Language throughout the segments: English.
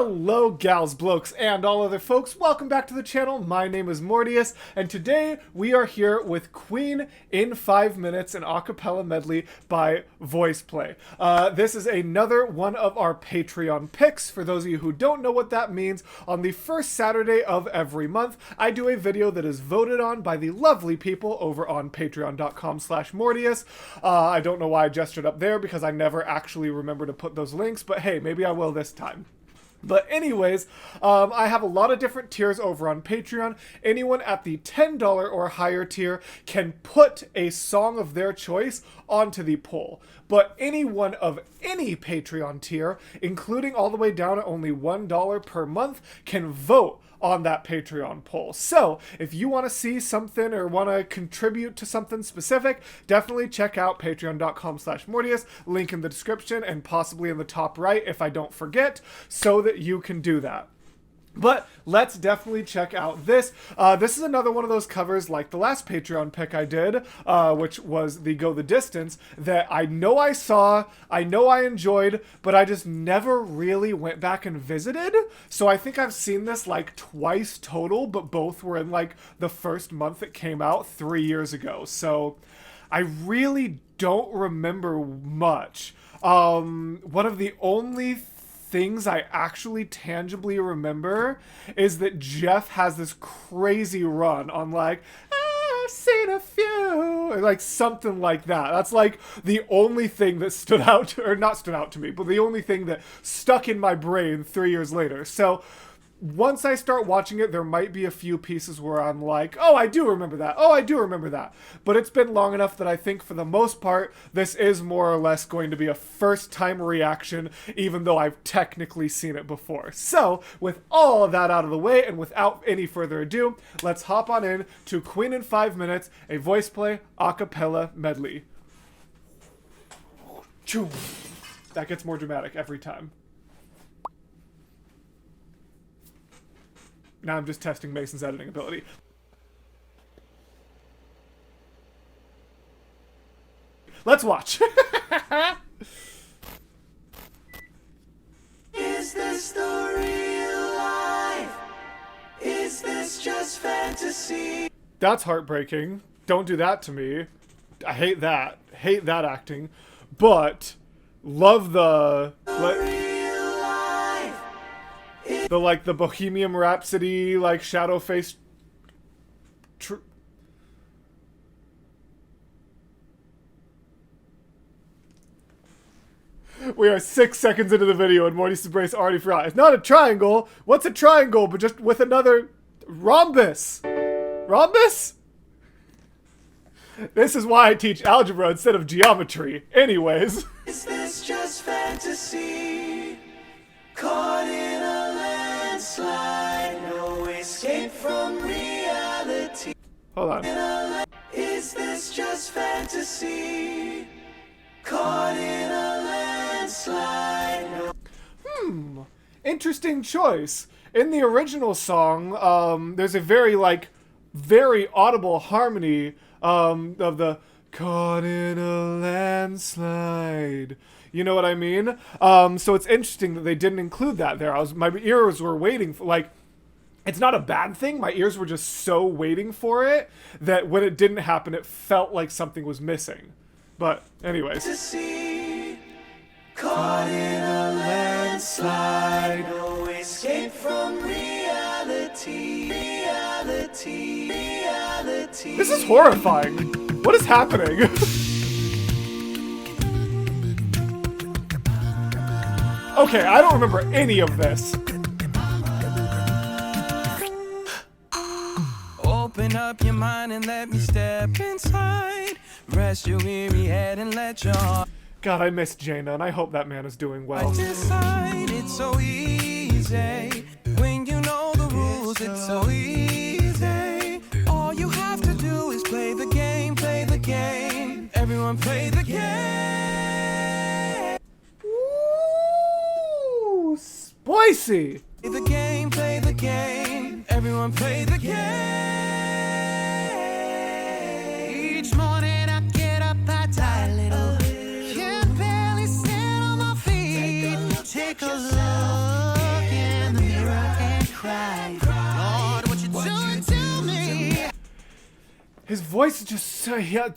Hello gals, blokes, and all other folks. Welcome back to the channel. My name is Mortius, and today we are here with Queen in 5 minutes, an acapella medley by VoicePlay. This is another one of our Patreon picks. For those of you who don't know what that means, on the first Saturday of every month, I do a video that is voted on by the lovely people over on patreon.com/Mortius. I don't know why I gestured up there because I never actually remember to put those links, but hey, maybe I will this time. But anyways, I have a lot of different tiers over on Patreon. Anyone at the $10 or higher tier can put a song of their choice onto the poll. But anyone of any Patreon tier, including all the way down at only $1 per month, can vote on that Patreon poll. So if you want to see something or want to contribute to something specific, definitely check out patreon.com/Mortius, link in the description and possibly in the top right if I don't forget, so that you can do that. But let's definitely check out this. This is another one of those covers like the last Patreon pick I did, which was the Go the Distance, that I know I saw, I know I enjoyed, but I just never really went back and visited. So I think I've seen this like twice total, but both were in like the first month it came out 3 years ago. So I really don't remember much. One of the only things I actually tangibly remember is that Jeff has this crazy run on like, I've seen a few, or like something like that. That's like the only thing that stood out, or not stood out to me, but the only thing that stuck in my brain 3 years later. So once I start watching it, there might be a few pieces where I'm like, oh, I do remember that. Oh, I do remember that. But it's been long enough that I think for the most part, this is more or less going to be a first-time reaction, even though I've technically seen it before. So with all of that out of the way, and without any further ado, let's hop on in to Queen in 5 minutes, a VoicePlay acapella medley. That gets more dramatic every time. Now I'm just testing Mason's editing ability. Let's watch. Is this the real life? Is this just fantasy? That's heartbreaking. Don't do that to me. I hate that. Hate that acting. But love the like the Bohemian Rhapsody, like shadow face. We are 6 seconds into the video and Morty's brace already forgot. It's not a triangle. What's a triangle but just with another rhombus? Rhombus? This is why I teach algebra instead of geometry. Anyways. Is this just fantasy? Caught in a landslide, no escape from reality. Hold on. Is this just fantasy? Caught in a landslide. No. Interesting choice. In the original song, there's a very audible harmony of the caught in a landslide. You know what I mean? So it's interesting that they didn't include that there. My ears were waiting for, like, it's not a bad thing. My ears were just so waiting for it that when it didn't happen, it felt like something was missing. But anyways. Caught in a landslide, no escape from reality. Reality. This is horrifying. What is happening? Okay, I don't remember any of this. Open up your mind and let me step inside. Rest your weary head and let your heart. God, I miss Jaina, and I hope that man is doing well. I decide it's so easy. When you know the rules, it's so easy. All you have to do is play the game, play the game. Everyone play the game. Ooh, spicy. Play the game, play the game. Everyone play the game. Each morning I get up, I die a little. Can barely stand on my feet. Take a look in His voice is just so, yeah.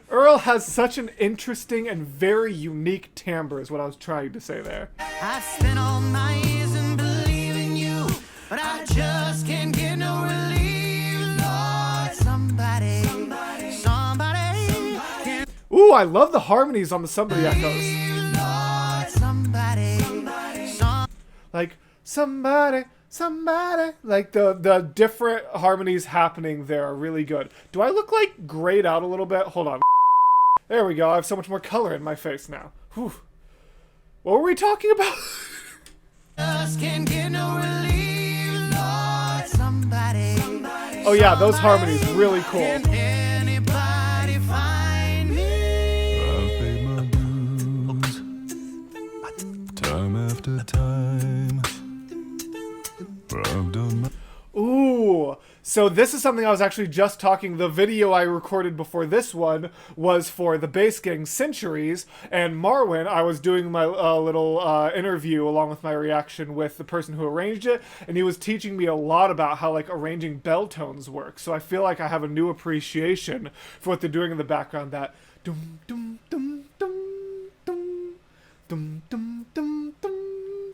Earl has such an interesting and very unique timbre is what I was trying to say there. I spent all my years in believing you, but I just can't get no relief, Lord. Somebody can Ooh, I love the harmonies on the somebody echoes. Lord, somebody, Like, somebody. Like, the different harmonies happening there are really good. Do I look like grayed out a little bit? Hold on. There we go. I have so much more color in my face now. Whew. What were we talking about? just can't get no relief, Lord. Somebody, Oh yeah, those harmonies, really cool. can anybody find me? I've paid my dues time after time. I've done my Ooh, so this is something I was actually just talking. The video I recorded before this one was for the Bass Gang Centuries, and Marwin, I was doing my little interview along with my reaction with the person who arranged it, and he was teaching me a lot about how like arranging bell tones work. So I feel like I have a new appreciation for what they're doing in the background. That dum dum dum dum dum dum dum dum dum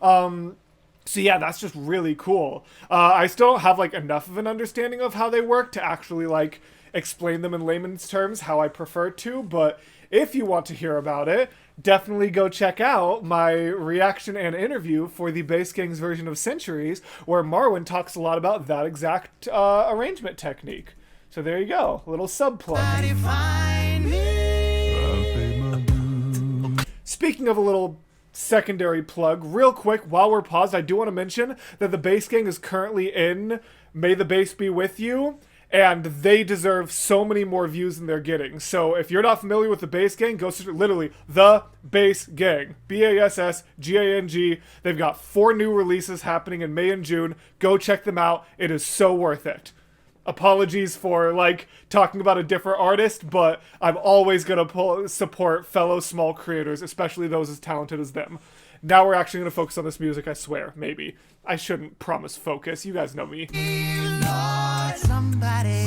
dum. So yeah, that's just really cool. I still don't have like enough of an understanding of how they work to actually like explain them in layman's terms how I prefer to, but if you want to hear about it, definitely go check out my reaction and interview for the Bass Gang's version of Centuries, where Marwin talks a lot about that exact arrangement technique. So there you go, a little sub plug. Find me. I've paid my dues. Speaking of a little secondary plug, real quick, while we're paused, I do want to mention that the Bass Gang is currently in May the Bass Be With You, and they deserve so many more views than they're getting. So if you're not familiar with the Bass Gang, go search literally the Bass Gang, BASSGANG. They've got 4 new releases happening in May and June. Go check them out. It is so worth it. Apologies for like talking about a different artist, but I'm always gonna support fellow small creators, especially those as talented as them. Now we're actually gonna focus on this music, I swear. Maybe I shouldn't promise focus. You guys know me. Lord, somebody,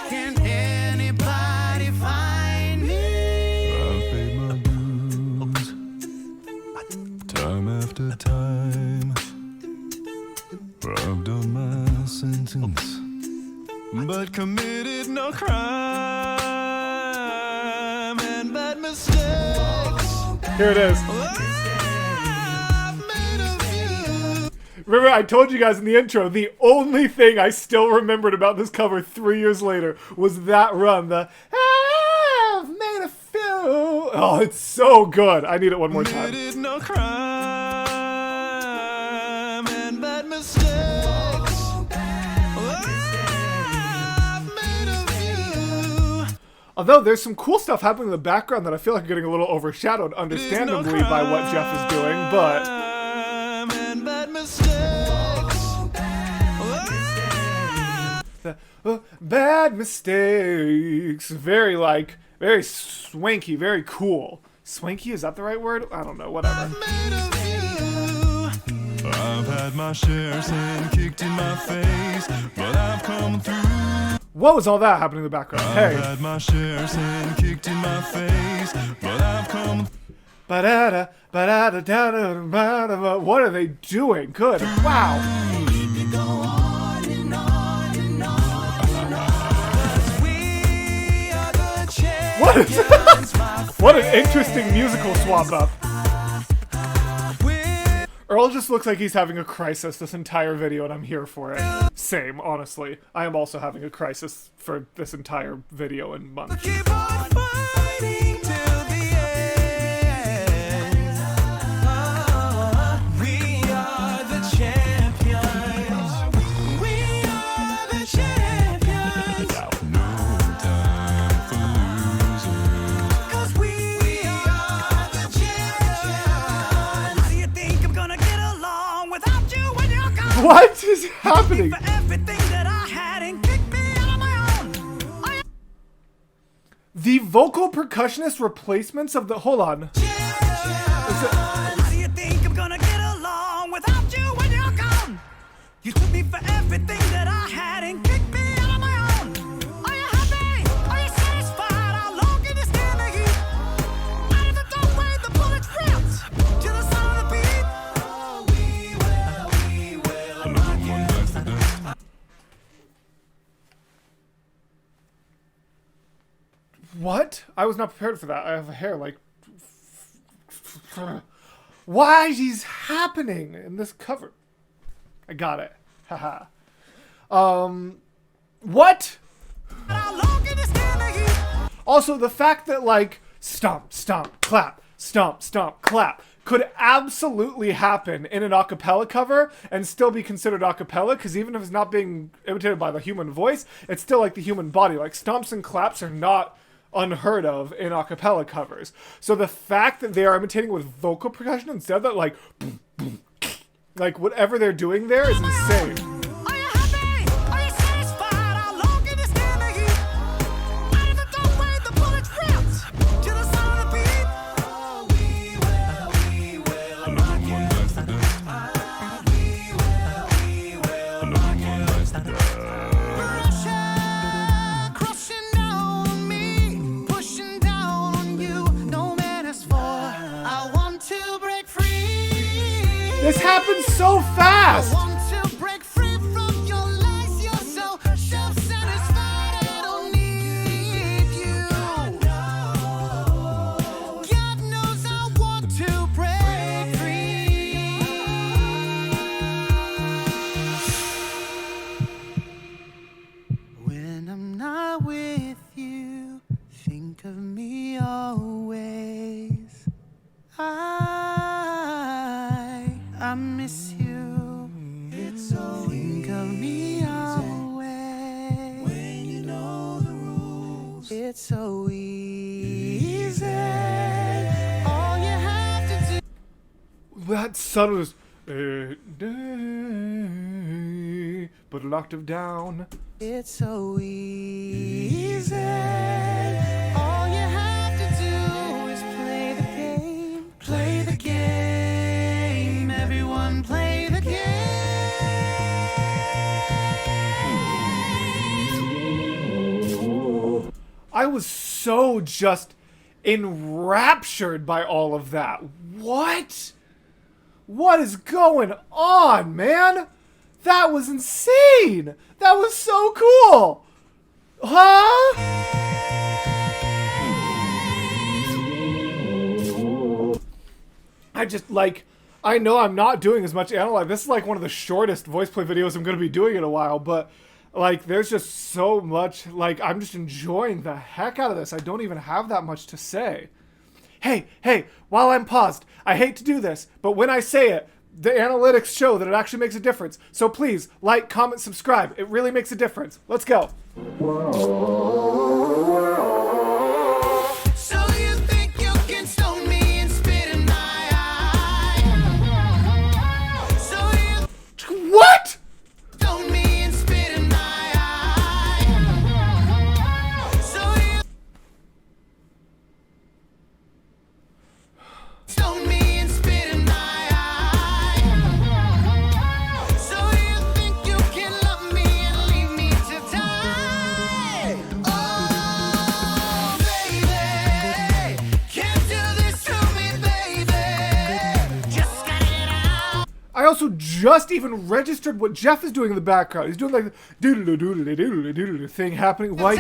can anybody find me? I've paid my dues time after time. I've done my sentence, but committed no crime and bad mistakes. Here it is. I've made a few. Remember, I told you guys in the intro, the only thing I still remembered about this cover 3 years later was that run. The I've made a few. Oh, it's so good. I need it one more time. Committed no crime and bad mistakes. I've made a few. Although there's some cool stuff happening in the background that I feel like getting a little overshadowed, understandably, by what Jeff is doing, but Crime and bad mistakes. bad mistakes. Very swanky, very cool. Swanky, is that the right word? I don't know, whatever. Made a few. I've had my share sin kicked in my face, but I've come through. What was all that happening in the background? I've Hey. had my share sin kicked in my face, but I've come Ba-da-da, ba-da-da, da-da, ba-da-da. What are they doing? Good. Wow. What is What an interesting musical swap up. Earl just looks like he's having a crisis this entire video, and I'm here for it. Same, honestly. I am also having a crisis for this entire video and month. Keep on fighting till the end. We are the champions. We are the champions. no time for losers. 'Cause we are the champions. How do you think I'm gonna get along without you when you're gone? What is happening? For everything that I had and kicked me out on my own. The vocal percussionist replacements of the... Hold on. How do you think I'm gonna get along without you when you're gone? What? I was not prepared for that. I have a hair like... Why is happening in this cover? I got it. Haha. What? Also, the fact that, like, stomp, stomp, clap, stomp, stomp, clap could absolutely happen in an acapella cover and still be considered acapella, because even if it's not being imitated by the human voice, it's still like the human body. Like, stomps and claps are not unheard of in acapella covers. So the fact that they are imitating with vocal percussion instead of that, like, boom, boom, like whatever they're doing there is insane. This happens so fast! I want to break free from your lies. You're so self-satisfied. I don't need you. God knows I want to break free. When I'm not with you, think of me always. I miss you. It's so Think of me always. when you know the rules. It's so easy. All you have to do. That subtle is... but an octave down. It's so easy. All you have to do is play the game. Play the game. Everyone play the game. I was so just enraptured by all of that. What? What is going on, man? That was insane! That was so cool! Huh? I just, like, I know I'm not doing as much analyze. This is like one of the shortest VoicePlay videos I'm going to be doing in a while, but, like, there's just so much, like, I'm just enjoying the heck out of this. I don't even have that much to say. Hey, while I'm paused, I hate to do this, but when I say it, the analytics show that it actually makes a difference. So please, like, comment, subscribe. It really makes a difference. Let's go. So you think you can stone me and spit in my eye? So you What? stone me and spit in my eye? So you stone me and spit in my eye? So you think you can love me and leave me to die? Oh, baby, can't do this to me, baby. Just got it out. I also just even registered what Jeff is doing in the background. He's doing like the doodle doodle doodle doodle thing happening. Why?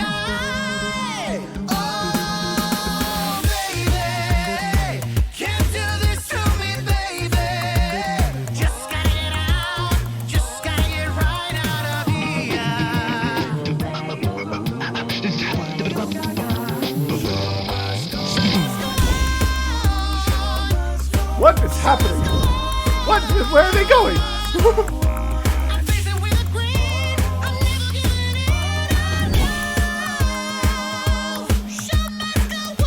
Oh, baby, can't do this to me, baby. Just gotta get out, just gotta get right out of here. What is happening? What? Where are they going? I'm facing with a green, I'm never giving in. Show must go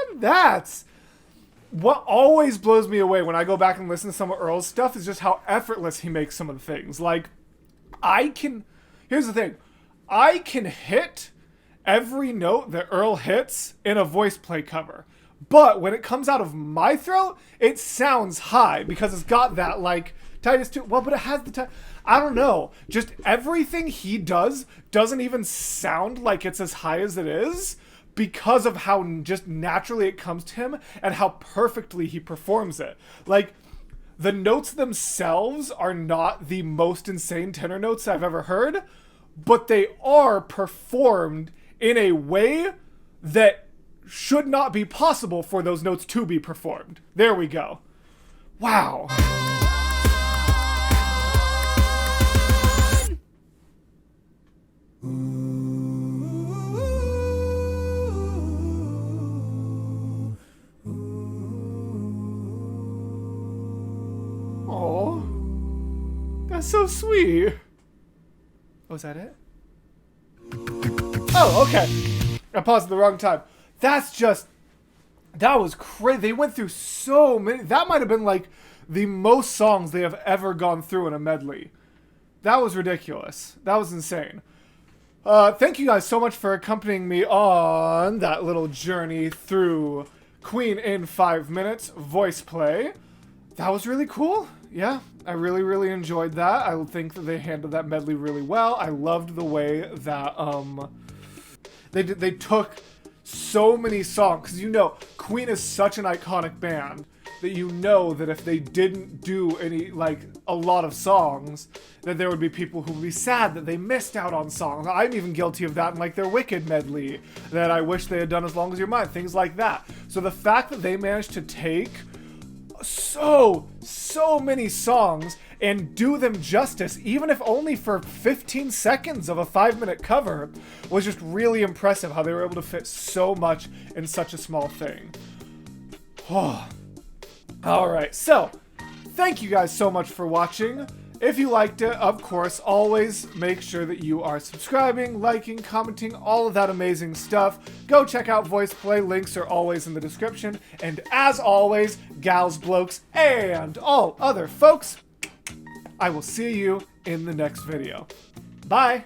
on. That's what always blows me away when I go back and listen to some of Earl's stuff is just how effortless he makes some of the things. Like, here's the thing. I can hit every note that Earl hits in a VoicePlay cover. But when it comes out of my throat, it sounds high because it's got that, like, Titus 2. Well, but it has the I don't know. Just everything he does doesn't even sound like it's as high as it is because of how just naturally it comes to him and how perfectly he performs it. Like, the notes themselves are not the most insane tenor notes I've ever heard, but they are performed in a way that should not be possible for those notes to be performed. There we go. Wow. Oh, that's so sweet. Oh, is that it? Oh, okay. I paused at the wrong time. That was crazy. They went through so many. That might have been like the most songs they have ever gone through in a medley. That was ridiculous. That was insane. Thank you guys so much for accompanying me on that little journey through Queen in 5 minutes VoicePlay. That was really cool. Yeah, I really, really enjoyed that. I think that they handled that medley really well. I loved the way that they took so many songs, because you know Queen is such an iconic band that you know that if they didn't do a lot of songs, that there would be people who would be sad that they missed out on songs. I'm even guilty of that in like their Wicked medley that I wish they had done As Long As You're Mine, things like that. So the fact that they managed to take so many songs and do them justice, even if only for 15 seconds of a 5-minute cover, was just really impressive how they were able to fit so much in such a small thing. Oh. Alright, so thank you guys so much for watching. If you liked it, of course, always make sure that you are subscribing, liking, commenting, all of that amazing stuff. Go check out VoicePlay. Links are always in the description. And as always, gals, blokes, and all other folks, I will see you in the next video. Bye!